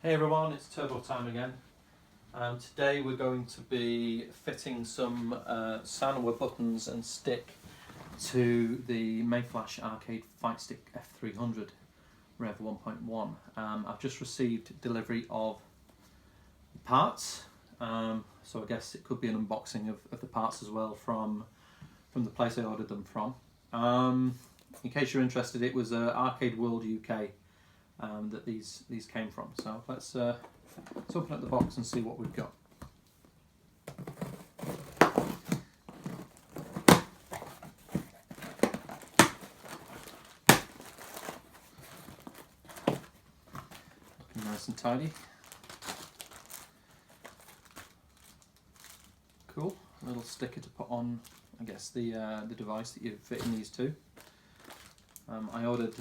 Hey everyone, it's turbo time again. Today we're going to be fitting some Sanwa buttons and stick to the Mayflash Arcade Fight Stick F300 rev1.1. I've just received delivery of parts, so I guess it could be an unboxing of the parts as well from the place I ordered them from. In case you're interested, it was Arcade World UK that these came from. So let's open up the box and see what we've got. Looking nice and tidy. Cool. A little sticker to put on, I guess, the device that you're fitting these to. I ordered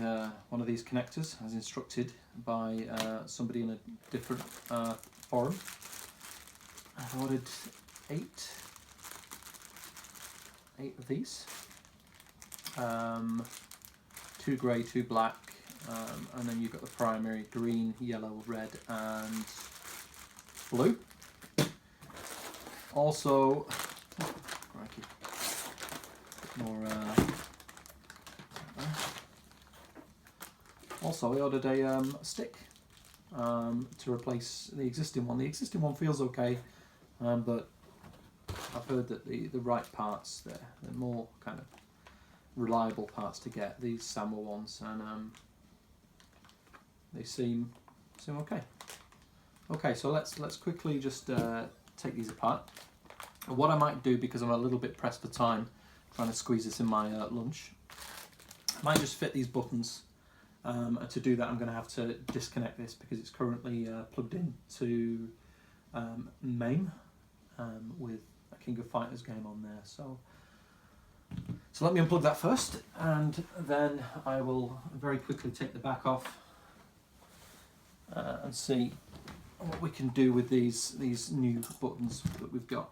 one of these connectors as instructed by somebody in a different forum. I've ordered eight of these, 2 grey, 2 black, and then you've got the primary green, yellow, red and blue. Also, more also, I ordered a stick to replace the existing one. The existing one feels okay, but I've heard that the right parts, they're more kind of reliable parts to get, these Sanwa ones, and they seem okay. Okay, so let's quickly just take these apart. And what I might do, because I'm a little bit pressed for time, trying to squeeze this in my lunch, I might just fit these buttons. To do that, I'm going to have to disconnect this because it's currently plugged in to MAME with a King of Fighters game on there. So let me unplug that first, and then I will very quickly take the back off and see what we can do with these new buttons that we've got.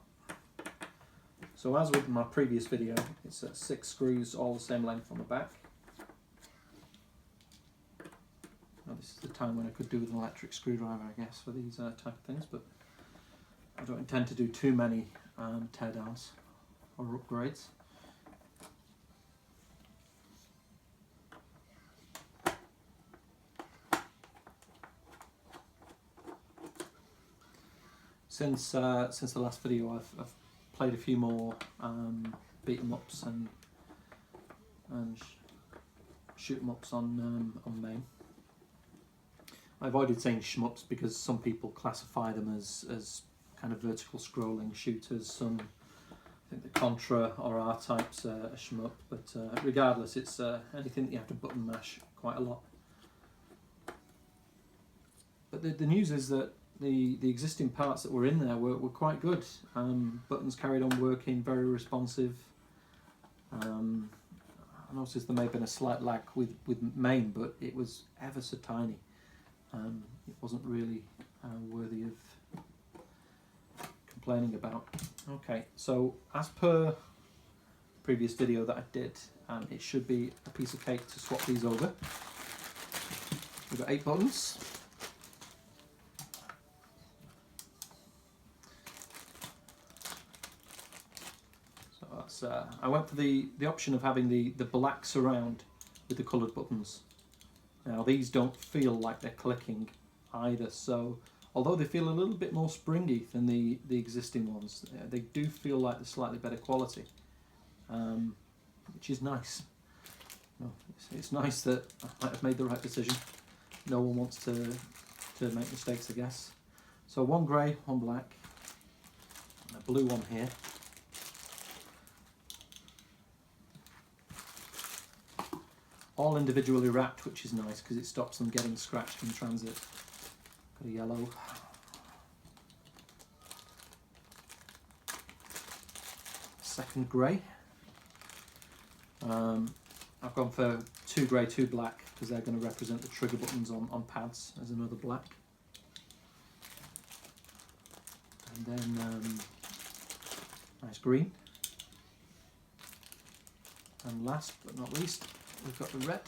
So as with my previous video, it's 6 screws, all the same length on the back. Now, this is the time when I could do with an electric screwdriver, I guess, for these type of things, but I don't intend to do too many teardowns or upgrades. Since the last video, I've played a few more beat 'em ups and shoot 'em ups on MAME. I avoided saying shmups because some people classify them as kind of vertical scrolling shooters. Some, I think the Contra or R-Type's a shmup, but regardless, it's anything that you have to button mash quite a lot. But the news is that the existing parts that were in there were quite good. Buttons carried on working, very responsive. I noticed there may have been a slight lag with MAME, but it was ever so tiny. It wasn't really worthy of complaining about. Okay, so as per previous video that I did, it should be a piece of cake to swap these over. We've got 8 buttons. So that's I went for the option of having the black surround with the coloured buttons. Now these don't feel like they're clicking either, so although they feel a little bit more springy than the existing ones, they do feel like they're slightly better quality, which is nice. It's nice that I might have made the right decision. No one wants to make mistakes, I guess. So 1 grey, 1 black, and a blue one here. All individually wrapped, which is nice because it stops them getting scratched in transit. Got a yellow. Second grey. I've gone for 2 grey, 2 black because they're going to represent the trigger buttons on pads. As another black. And then nice green. And last but not least, we've got the red.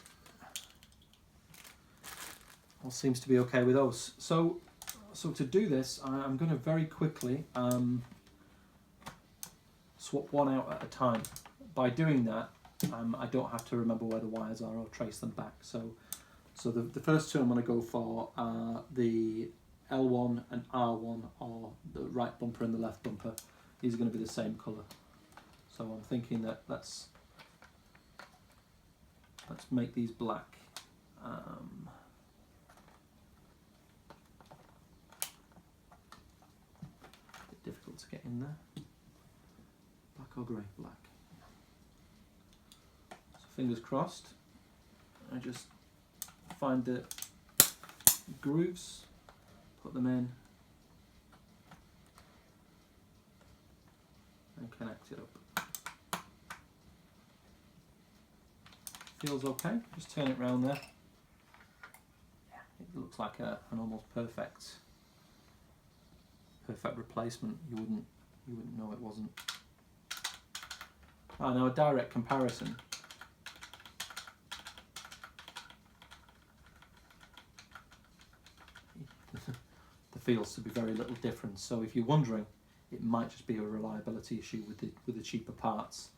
All seems to be okay with those. So So to do this, I'm going to very quickly swap one out at a time. By doing that, I don't have to remember where the wires are or trace them back. So the first two I'm going to go for are the L1 and R1, or the right bumper and the left bumper. These are going to be the same colour. So I'm thinking that let's make these black. Bit difficult to get in there. Black or grey? Black. So fingers crossed. I just find the grooves, put them in, and connect it up. Feels okay. Just turn it round there. Yeah, it looks like an almost perfect replacement. You wouldn't know it wasn't. Now a direct comparison. There feels to be very little difference. So if you're wondering, it might just be a reliability issue with the cheaper parts.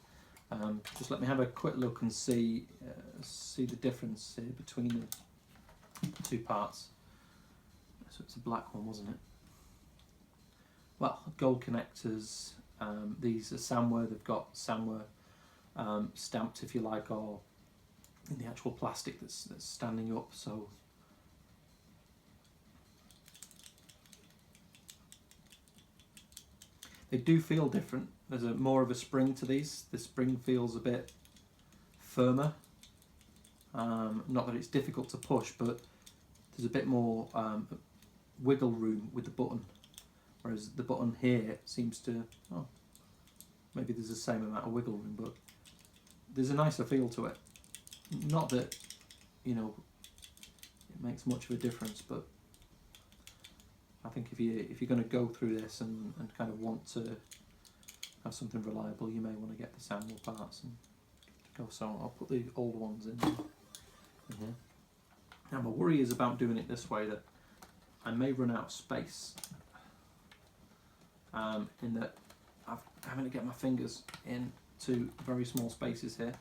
Just let me have a quick look and see the difference here between the two parts. So it's a black one, wasn't it? Well, gold connectors. These are Sanwa. They've got Sanwa stamped, if you like, or in the actual plastic that's standing up. So they do feel different. There's more of a spring to these. The spring feels a bit firmer. Not that it's difficult to push, but there's a bit more wiggle room with the button. Whereas the button here seems to, maybe there's the same amount of wiggle room, but there's a nicer feel to it. Not that, it makes much of a difference, but I think if you're going to go through this and kind of want to have something reliable, you may want to get the Sanwa parts and go. So I'll put the old ones in here. Now my worry is about doing it this way, that I may run out of space. In that I'm having to get my fingers into very small spaces here.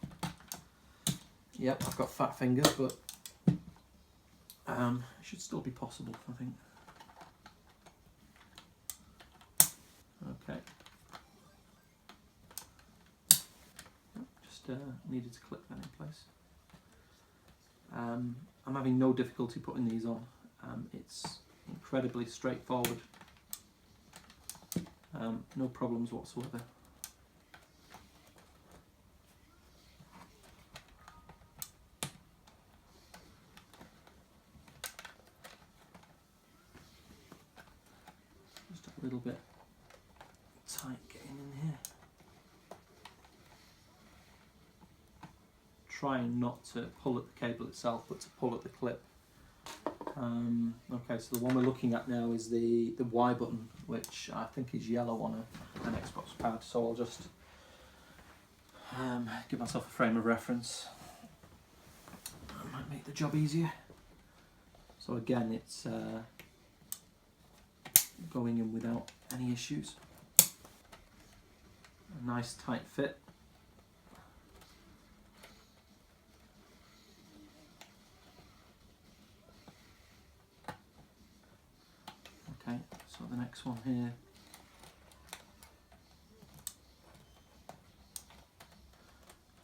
Yep, I've got fat fingers, but it should still be possible, I think. Okay. Just needed to clip that in place. I'm having no difficulty putting these on. It's incredibly straightforward. No problems whatsoever. Just a little bit tight getting in here. Trying not to pull at the cable itself, but to pull at the clip. Okay, so the one we're looking at now is the Y button, which I think is yellow on an Xbox pad. So I'll just give myself a frame of reference. That might make the job easier. So again, it's going in without any issues. A nice tight fit. Okay, so the next one here.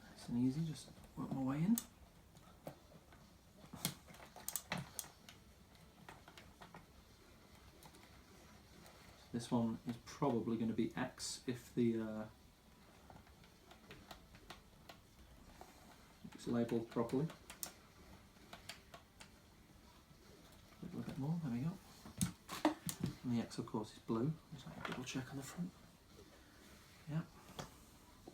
Nice and easy, just work my way in. This one is probably going to be X if it's labelled properly. A little bit more, there we go. And the X, of course, is blue. Just like a double check on the front. Yeah.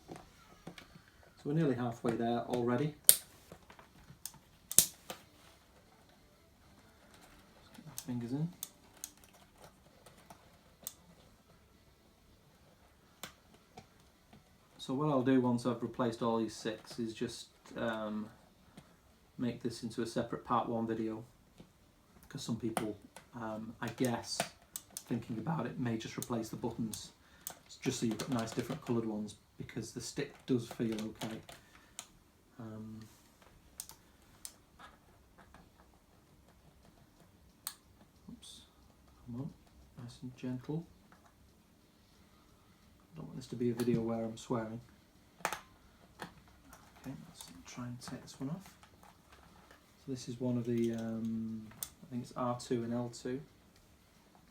So we're nearly halfway there already. Just get my fingers in. So what I'll do once I've replaced all these 6 is just make this into a separate part 1 video, because some people, I guess, thinking about it, may just replace the buttons, just so you've got nice different coloured ones, because the stick does feel okay. Oops, come on, nice and gentle. I don't want this to be a video where I'm swearing. Okay, let's try and take this one off. So this is one of the, I think it's R2 and L2.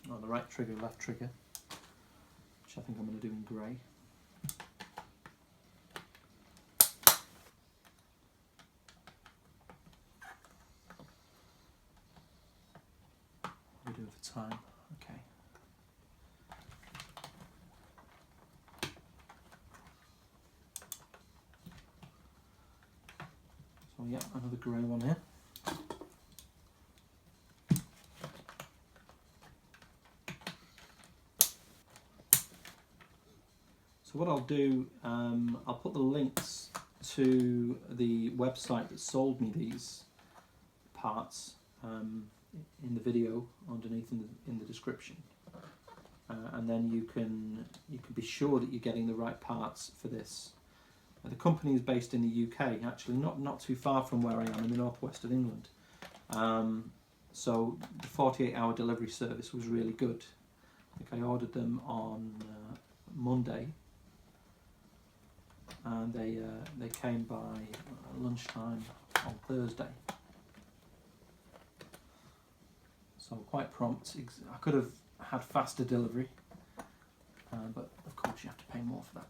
Oh, the right trigger, left trigger, which I think I'm going to do in grey. What are we doing for time? Okay. So yeah, another grey one here. So what I'll do, I'll put the links to the website that sold me these parts in the video underneath in the description, and then you can be sure that you're getting the right parts for this. The company is based in the UK, actually not too far from where I am in the northwest of England. So the 48-hour delivery service was really good. I think I ordered them on Monday, and they came by lunchtime on Thursday. So quite prompt. I could have had faster delivery, but of course you have to pay more for that.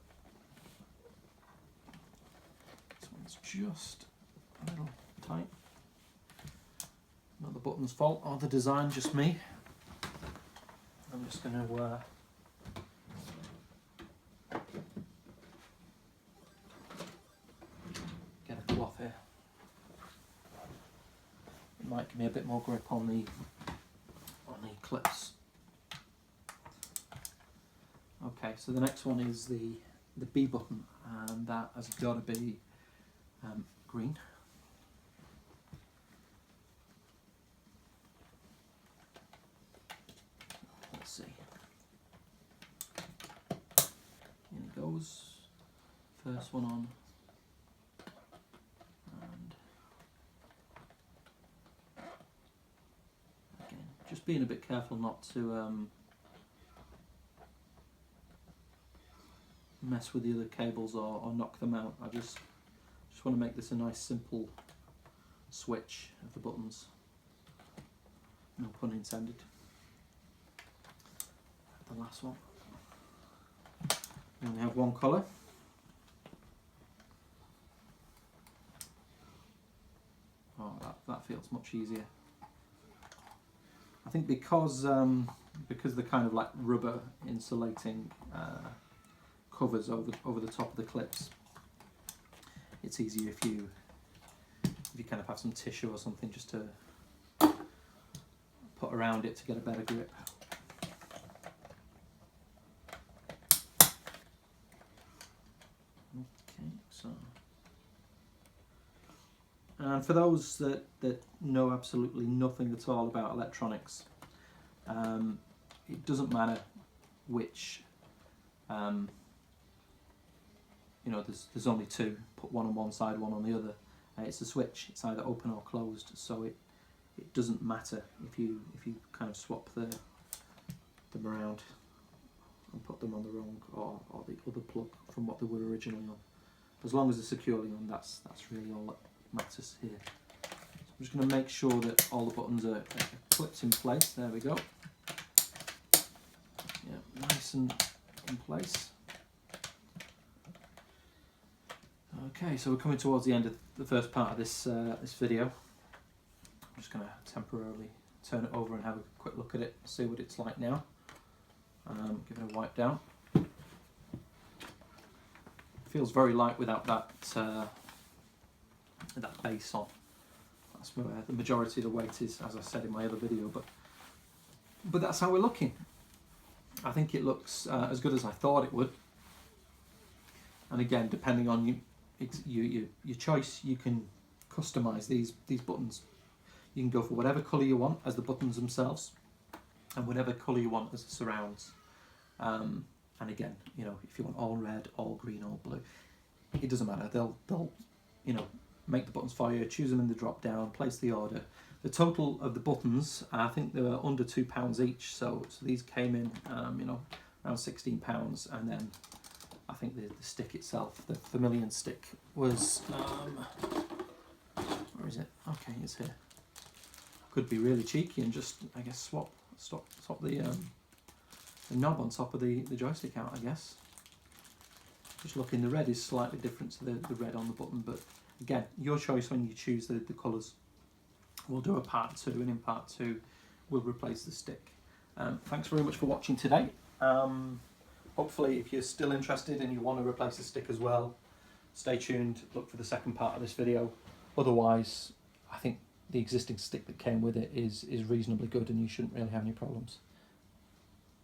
This one's just a little tight. Not the button's fault or the design, just me. I'm just going to get a cloth here. It might give me a bit more grip on the clips. Okay, so the next one is the B button, and that has got to be green. Let's see. In it goes. First one on. Just being a bit careful not to mess with the other cables or knock them out. I just want to make this a nice simple switch of the buttons. No pun intended. The last one. We only have one colour. Oh, that feels much easier. I think because the kind of like rubber insulating covers over the top of the clips, it's easier if you kind of have some tissue or something just to put around it to get a better grip. Okay, so. And for those that know absolutely nothing at all about electronics, it doesn't matter which, there's only two, put one on one side, one on the other. It's a switch, it's either open or closed, so it doesn't matter if you kind of swap them around and put them on the wrong or the other plug from what they were originally on. As long as they're securely on, that's really all that matters here. So I'm just going to make sure that all the buttons are clipped in place. There we go. Yeah, nice and in place. Okay, so we're coming towards the end of the first part of this video. I'm just going to temporarily turn it over and have a quick look at it, see what it's like now. Give it a wipe down. Feels very light without that base on. That's where the majority of the weight is, as I said in my other video. But that's how we're looking. I think it looks as good as I thought it would. And again, depending on your choice, you can customise these buttons. You can go for whatever colour you want as the buttons themselves. and whatever colour you want as the surrounds. And again, you know, if you want all red, all green, all blue, it doesn't matter. They'll you know, make the buttons for you, choose them in the drop down, place the order. The total of the buttons, I think they were under £2 each, so these came in, you know, around £16, and then I think the stick itself, the Vermilion stick, was where is it? Okay, it's here. Could be really cheeky and just, I guess, swap the knob on top of the joystick out, I guess. Just looking, the red is slightly different to the red on the button, but again, your choice when you choose the colours. We'll do a part 2, and in part 2 we'll replace the stick. Thanks very much for watching today. Hopefully, if you're still interested and you want to replace the stick as well, stay tuned, look for the second part of this video. Otherwise, I think the existing stick that came with it is reasonably good, and you shouldn't really have any problems.